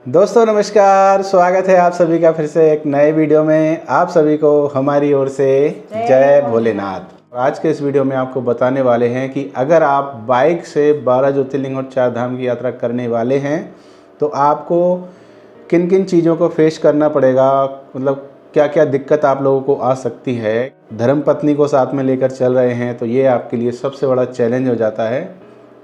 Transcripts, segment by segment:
दोस्तों नमस्कार, स्वागत है आप सभी का फिर से एक नए वीडियो में। आप सभी को हमारी ओर से जय भोलेनाथ। आज के इस वीडियो में आपको बताने वाले हैं कि अगर आप बाइक से 12 ज्योतिर्लिंग और 4 धाम की यात्रा करने वाले हैं तो आपको किन किन चीज़ों को फेस करना पड़ेगा, मतलब क्या क्या दिक्कत आप लोगों को आ सकती है। धर्मपत्नी को साथ में लेकर चल रहे हैं तो ये आपके लिए सबसे बड़ा चैलेंज हो जाता है।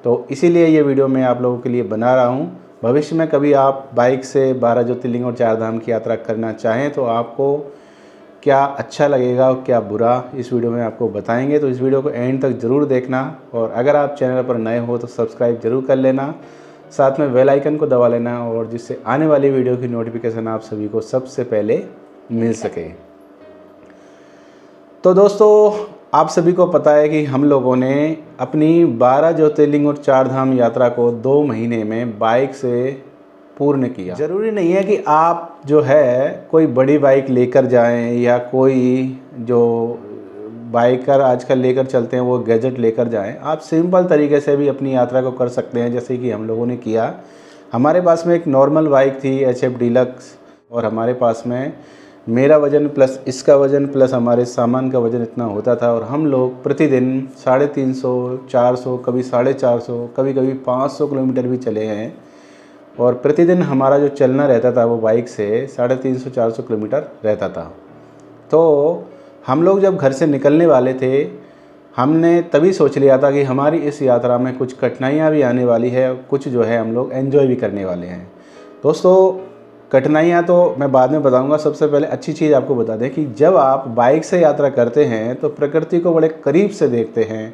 तो इसीलिए ये वीडियो मैं आप लोगों के लिए बना रहा हूँ। भविष्य में कभी आप बाइक से 12 ज्योतिर्लिंग और 4 धाम की यात्रा करना चाहें तो आपको क्या अच्छा लगेगा और क्या बुरा, इस वीडियो में आपको बताएंगे। तो इस वीडियो को एंड तक ज़रूर देखना और अगर आप चैनल पर नए हो तो सब्सक्राइब जरूर कर लेना, साथ में बेल आइकन को दबा लेना और जिससे आने वाली वीडियो की नोटिफिकेशन आप सभी को सबसे पहले मिल सके। तो दोस्तों आप सभी को पता है कि हम लोगों ने अपनी 12 ज्योतिर्लिंग और 4 धाम यात्रा को 2 महीने में बाइक से पूर्ण किया। ज़रूरी नहीं है कि आप जो है कोई बड़ी बाइक लेकर जाएं या कोई जो बाइकर आजकल लेकर चलते हैं वो गैजेट लेकर जाएं। आप सिंपल तरीके से भी अपनी यात्रा को कर सकते हैं, जैसे कि हम लोगों ने किया। हमारे पास में एक नॉर्मल बाइक थी HF डीलक्स और हमारे पास में मेरा वज़न प्लस इसका वज़न प्लस हमारे सामान का वज़न इतना होता था और हम लोग प्रतिदिन 350, 400, कभी 450, कभी कभी 500 किलोमीटर भी चले हैं। और प्रतिदिन हमारा जो चलना रहता था वो बाइक से 350, 400 किलोमीटर रहता था। तो हम लोग जब घर से निकलने वाले थे हमने तभी सोच लिया था कि हमारी इस यात्रा में कुछ कठिनाइयाँ भी आने वाली है, कुछ जो है हम लोग एंजॉय भी करने वाले हैं। दोस्तों कठिनाइयाँ तो मैं बाद में बताऊंगा। सबसे पहले अच्छी चीज़ आपको बता दें कि जब आप बाइक से यात्रा करते हैं तो प्रकृति को बड़े करीब से देखते हैं।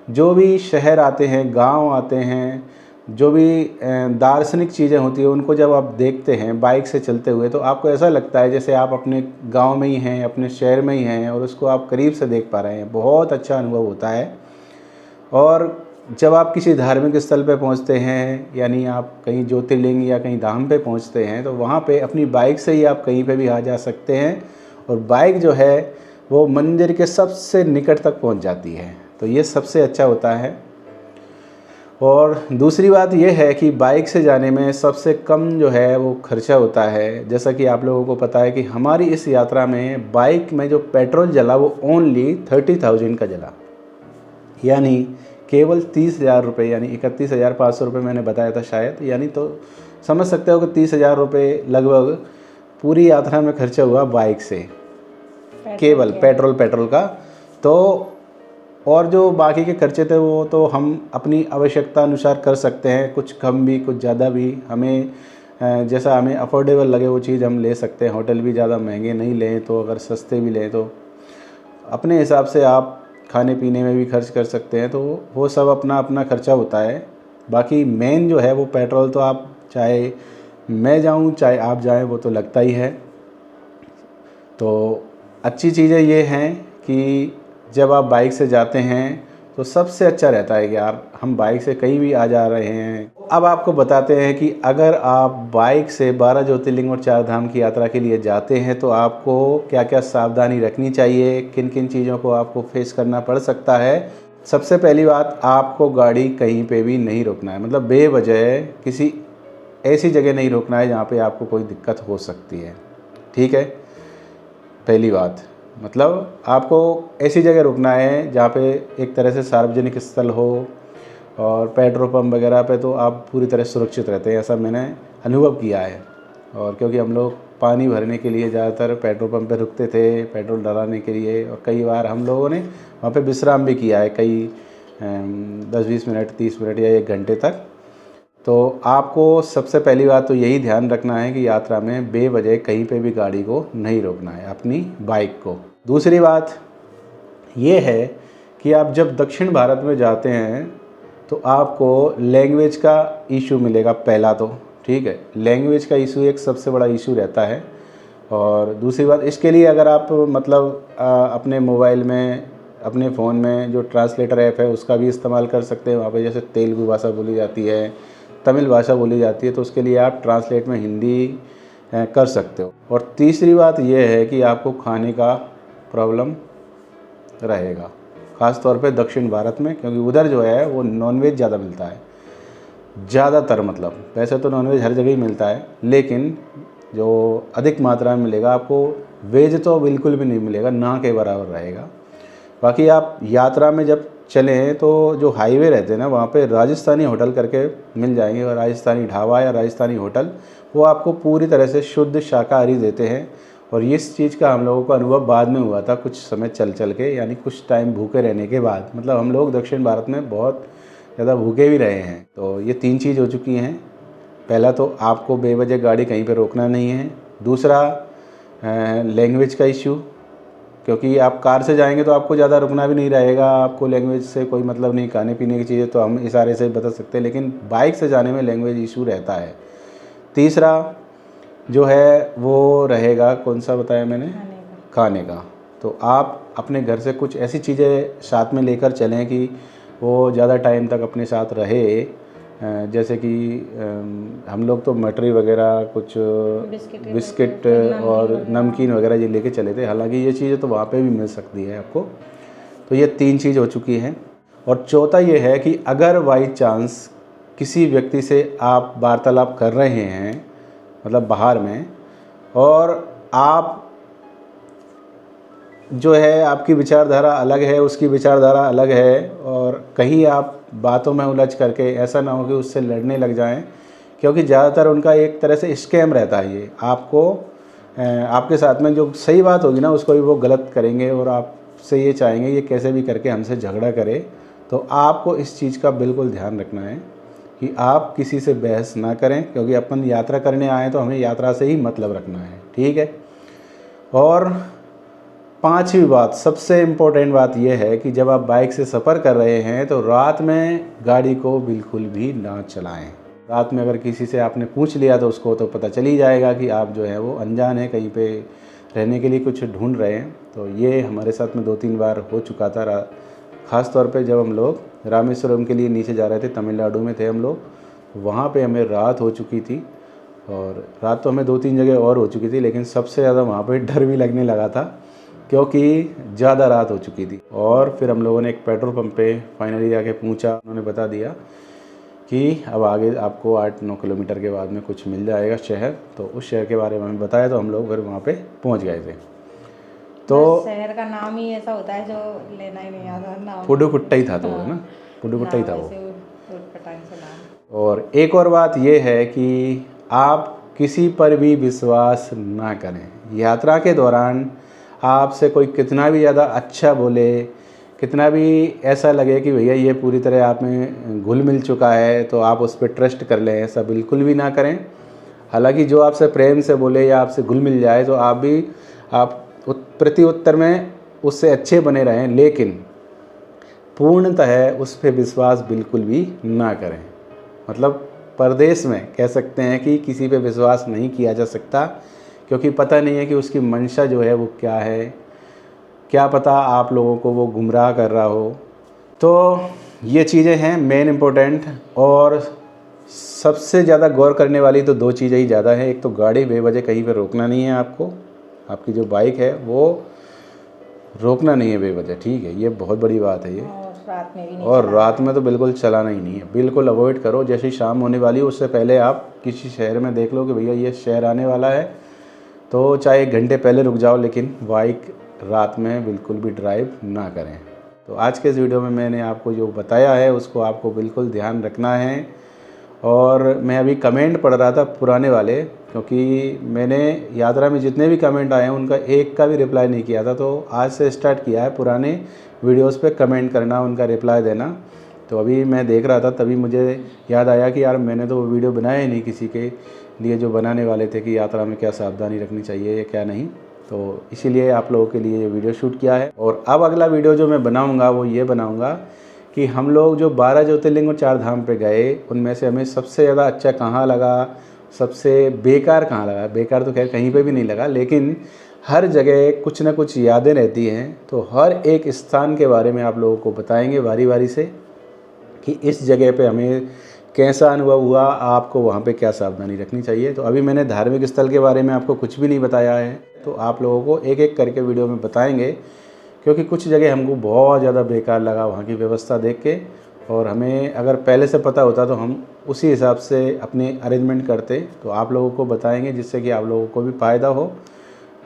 जो भी शहर आते हैं, गांव आते हैं, जो भी दार्शनिक चीज़ें होती हैं उनको जब आप देखते हैं बाइक से चलते हुए तो आपको ऐसा लगता है जैसे आप अपने गांव में ही हैं, अपने शहर में ही हैं और उसको आप करीब से देख पा रहे हैं। बहुत अच्छा अनुभव होता है। और जब आप किसी धार्मिक स्थल पे पहुंचते हैं, यानी आप कहीं ज्योतिर्लिंग या कहीं धाम पे पहुंचते हैं तो वहाँ पे अपनी बाइक से ही आप कहीं पे भी आ जा सकते हैं और बाइक जो है वो मंदिर के सबसे निकट तक पहुंच जाती है। तो ये सबसे अच्छा होता है। और दूसरी बात यह है कि बाइक से जाने में सबसे कम जो है वो खर्चा होता है। जैसा कि आप लोगों को पता है कि हमारी इस यात्रा में बाइक में जो पेट्रोल जला वो ओनली 30,000 का जला, यानी केवल 30,000 रुपये, यानी 31,500 रुपये मैंने बताया था शायद। यानी तो समझ सकते हो कि 30,000 रुपये लगभग पूरी यात्रा में खर्चा हुआ बाइक से, केवल पेट्रोल का। तो और जो बाकी के खर्चे थे वो तो हम अपनी आवश्यकता अनुसार कर सकते हैं, कुछ कम भी कुछ ज़्यादा भी। हमें जैसा हमें अफोर्डेबल लगे वो चीज़ हम ले सकते हैं। होटल भी ज़्यादा महंगे नहीं लें तो, अगर सस्ते भी लें तो अपने हिसाब से आप खाने पीने में भी खर्च कर सकते हैं। तो वो सब अपना अपना खर्चा होता है। बाकी मेन जो है वो पेट्रोल तो आप चाहे मैं जाऊं चाहे आप जाएं वो तो लगता ही है। तो अच्छी चीज़ें ये हैं कि जब आप बाइक से जाते हैं तो सबसे अच्छा रहता है कि यार हम बाइक से कहीं भी आ जा रहे हैं। अब आपको बताते हैं कि अगर आप बाइक से 12 ज्योतिर्लिंग और 4 धाम की यात्रा के लिए जाते हैं तो आपको क्या क्या सावधानी रखनी चाहिए, किन किन चीज़ों को आपको फेस करना पड़ सकता है। सबसे पहली बात, आपको गाड़ी कहीं पे भी नहीं रोकना है, मतलब बेवजह किसी ऐसी जगह नहीं रोकना है जहाँ पे आपको कोई दिक्कत हो सकती है। ठीक है, पहली बात मतलब आपको ऐसी जगह रुकना है जहाँ पे एक तरह से सार्वजनिक स्थल हो और पेट्रोल पंप वगैरह पे तो आप पूरी तरह सुरक्षित रहते हैं, ऐसा मैंने अनुभव किया है। और क्योंकि हम लोग पानी भरने के लिए ज़्यादातर पेट्रोल पंप पे रुकते थे पेट्रोल डलाने के लिए, और कई बार हम लोगों ने वहाँ पे विश्राम भी किया है, कई 10-20 मिनट, 30 मिनट या 1 घंटे तक। तो आपको सबसे पहली बात तो यही ध्यान रखना है कि यात्रा में बेवजह कहीं पे भी गाड़ी को नहीं रोकना है, अपनी बाइक को। दूसरी बात ये है कि आप जब दक्षिण भारत में जाते हैं तो आपको लैंग्वेज का इशू मिलेगा पहला तो। ठीक है, लैंग्वेज का इशू एक सबसे बड़ा इशू रहता है। और दूसरी बात, इसके लिए अगर आप मतलब अपने मोबाइल में, अपने फ़ोन में जो ट्रांसलेटर ऐप है उसका भी इस्तेमाल कर सकते हैं। वहाँ पे जैसे तेलुगु भाषा बोली जाती है, तमिल भाषा बोली जाती है, तो उसके लिए आप ट्रांसलेट में हिंदी कर सकते हो। और तीसरी बात यह है कि आपको खाने का प्रॉब्लम रहेगा, ख़ास तौर पे दक्षिण भारत में, क्योंकि उधर जो है वो नॉनवेज ज़्यादा मिलता है। ज़्यादातर, मतलब वैसे तो नॉनवेज हर जगह ही मिलता है, लेकिन जो अधिक मात्रा में मिलेगा आपको वेज तो बिल्कुल भी नहीं मिलेगा, ना के बराबर रहेगा। बाकी आप यात्रा में जब चलें तो जो हाईवे रहते हैं ना, वहाँ पे राजस्थानी होटल करके मिल जाएंगे, और राजस्थानी ढाबा या राजस्थानी होटल, वो आपको पूरी तरह से शुद्ध शाकाहारी देते हैं। और इस चीज़ का हम लोगों को अनुभव बाद में हुआ था, कुछ समय चल के, यानी कुछ टाइम भूखे रहने के बाद। मतलब हम लोग दक्षिण भारत में बहुत ज़्यादा भूखे भी रहे हैं। तो ये 3 चीज़ हो चुकी हैं। पहला तो आपको बेवजह गाड़ी कहीं पे रोकना नहीं है। दूसरा लैंग्वेज का इशू, क्योंकि आप कार से जाएंगे तो आपको ज़्यादा रुकना भी नहीं रहेगा, आपको लैंग्वेज से कोई मतलब नहीं। खाने पीने की चीज़ें तो हम इशारे से बता सकते हैं, लेकिन बाइक से जाने में लैंग्वेज इशू रहता है। तीसरा जो है वो रहेगा, कौन सा बताया मैंने, खाने का। तो आप अपने घर से कुछ ऐसी चीज़ें साथ में लेकर चलें कि वो ज़्यादा टाइम तक अपने साथ रहे। जैसे कि हम लोग तो मटरी वगैरह, कुछ बिस्किट और नमकीन वगैरह ये लेके चले थे। हालांकि ये चीज़ें तो वहाँ पे भी मिल सकती है आपको। तो ये 3 चीज़ हो चुकी हैं। और चौथा ये है कि अगर बाई चांस किसी व्यक्ति से आप वार्तालाप कर रहे हैं, मतलब बाहर में, और आप जो है आपकी विचारधारा अलग है, उसकी विचारधारा अलग है, और कहीं आप बातों में उलझ करके ऐसा ना हो कि उससे लड़ने लग जाएं, क्योंकि ज़्यादातर उनका एक तरह से स्कैम रहता है। ये आपको आपके साथ में जो सही बात होगी ना, उसको भी वो गलत करेंगे, और आपसे ये चाहेंगे ये कैसे भी करके हमसे झगड़ा करे। तो आपको इस चीज़ का बिल्कुल ध्यान रखना है कि आप किसी से बहस ना करें, क्योंकि अपन यात्रा करने आए तो हमें यात्रा से ही मतलब रखना है, ठीक है। और 5वीं बात, सबसे इम्पोर्टेंट बात यह है कि जब आप बाइक से सफ़र कर रहे हैं तो रात में गाड़ी को बिल्कुल भी ना चलाएं। रात में अगर किसी से आपने पूछ लिया तो उसको तो पता चल ही जाएगा कि आप जो है वो अनजान है, कहीं पे रहने के लिए कुछ ढूंढ रहे हैं। तो ये हमारे साथ में 2-3 बार हो चुका था। ख़ास तौर पे जब हम लोग रामेश्वरम के लिए नीचे जा रहे थे, तमिलनाडु में थे हम लोग, वहाँ पे हमें रात हो चुकी थी। और रात तो हमें 2-3 जगह और हो चुकी थी, लेकिन सबसे ज़्यादा वहाँ पे डर भी लगने लगा था, क्योंकि ज़्यादा रात हो चुकी थी। और फिर हम लोगों ने एक पेट्रोल पंप पे फाइनली जाके पूछा, उन्होंने बता दिया कि अब आगे आपको 8-9 किलोमीटर के बाद में कुछ मिल जाएगा शहर। तो उस शहर के बारे में हमें बताया, तो हम लोग फिर वहाँ पे पहुँच गए थे। तो शहर का नाम ही ऐसा होता है जो लेना ही नहीं आता नाम। पुडुकुट्टा ही था, तो है ना, पुडुकुट्टा ही था वो। नाम। और एक और बात ये है कि आप किसी पर भी विश्वास ना करें। यात्रा के दौरान आपसे कोई कितना भी ज़्यादा अच्छा बोले, कितना भी ऐसा लगे कि भैया ये पूरी तरह आप में घुल मिल चुका है, तो आप उस पर ट्रस्ट कर लें, ऐसा बिल्कुल भी ना करें। हालांकि जो आपसे प्रेम से बोले या आपसे घुल मिल जाए तो आप प्रति उत्तर में उससे अच्छे बने रहें, लेकिन पूर्णतः उस पर विश्वास बिल्कुल भी ना करें। मतलब परदेश में कह सकते हैं कि किसी पे विश्वास नहीं किया जा सकता, क्योंकि पता नहीं है कि उसकी मंशा जो है वो क्या है, क्या पता आप लोगों को वो गुमराह कर रहा हो। तो ये चीज़ें हैं मेन इम्पोर्टेंट। और सबसे ज़्यादा गौर करने वाली तो 2 चीज़ें ही ज़्यादा हैं। एक तो गाड़ी बेवजह कहीं पर रोकना नहीं है आपको, आपकी जो बाइक है वो रोकना नहीं है बेवजह, ठीक है, ये बहुत बड़ी बात है ये। रात में भी नहीं, और रात में तो बिल्कुल चलाना ही नहीं है, बिल्कुल अवॉइड करो। जैसे ही शाम होने वाली है उससे पहले आप किसी शहर में देख लो कि भैया ये शहर आने वाला है, तो चाहे 1 घंटे पहले रुक जाओ, लेकिन बाइक रात में बिल्कुल भी ड्राइव ना करें। तो आज के इस वीडियो में मैंने आपको जो बताया है उसको आपको बिल्कुल ध्यान रखना है। और मैं अभी कमेंट पढ़ रहा था पुराने वाले, क्योंकि मैंने यात्रा में जितने भी कमेंट आए हैं उनका एक का भी रिप्लाई नहीं किया था। तो आज से स्टार्ट किया है पुराने वीडियोस पे कमेंट करना, उनका रिप्लाई देना। तो अभी मैं देख रहा था, तभी मुझे याद आया कि यार मैंने तो वो वीडियो बनाया ही नहीं किसी के लिए जो बनाने वाले थे कि यात्रा में क्या सावधानी रखनी चाहिए या क्या नहीं। तो इसीलिए आप लोगों के लिए ये वीडियो शूट किया है। और अब अगला वीडियो जो मैं बनाऊँगा वो ये बनाऊँगा कि हम लोग जो 12 ज्योतिर्लिंग और 4 धाम पे गए, उनमें से हमें सबसे ज़्यादा अच्छा कहाँ लगा, सबसे बेकार कहाँ लगा। बेकार तो खैर कहीं पे भी नहीं लगा, लेकिन हर जगह कुछ ना कुछ यादें रहती हैं। तो हर एक स्थान के बारे में आप लोगों को बताएंगे बारी बारी से कि इस जगह पे हमें कैसा अनुभव हुआ, आपको वहाँ पे क्या सावधानी रखनी चाहिए। तो अभी मैंने धार्मिक स्थल के बारे में आपको कुछ भी नहीं बताया है, तो आप लोगों को एक एक करके वीडियो में बताएंगे, क्योंकि कुछ जगह हमको बहुत ज़्यादा बेकार लगा वहाँ की व्यवस्था देख के। और हमें अगर पहले से पता होता तो हम उसी हिसाब से अपने अरेंजमेंट करते तो आप लोगों को बताएंगे, जिससे कि आप लोगों को भी फ़ायदा हो।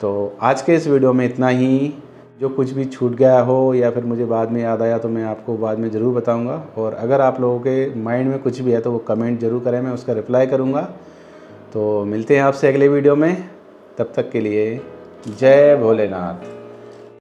तो आज के इस वीडियो में इतना ही। जो कुछ भी छूट गया हो या फिर मुझे बाद में याद आया तो मैं आपको बाद में ज़रूर बताऊंगा। और अगर आप लोगों के माइंड में कुछ भी है तो वो कमेंट ज़रूर करें, मैं उसका रिप्लाई करूंगा। तो मिलते हैं आपसे अगले वीडियो में, तब तक के लिए जय भोलेनाथ।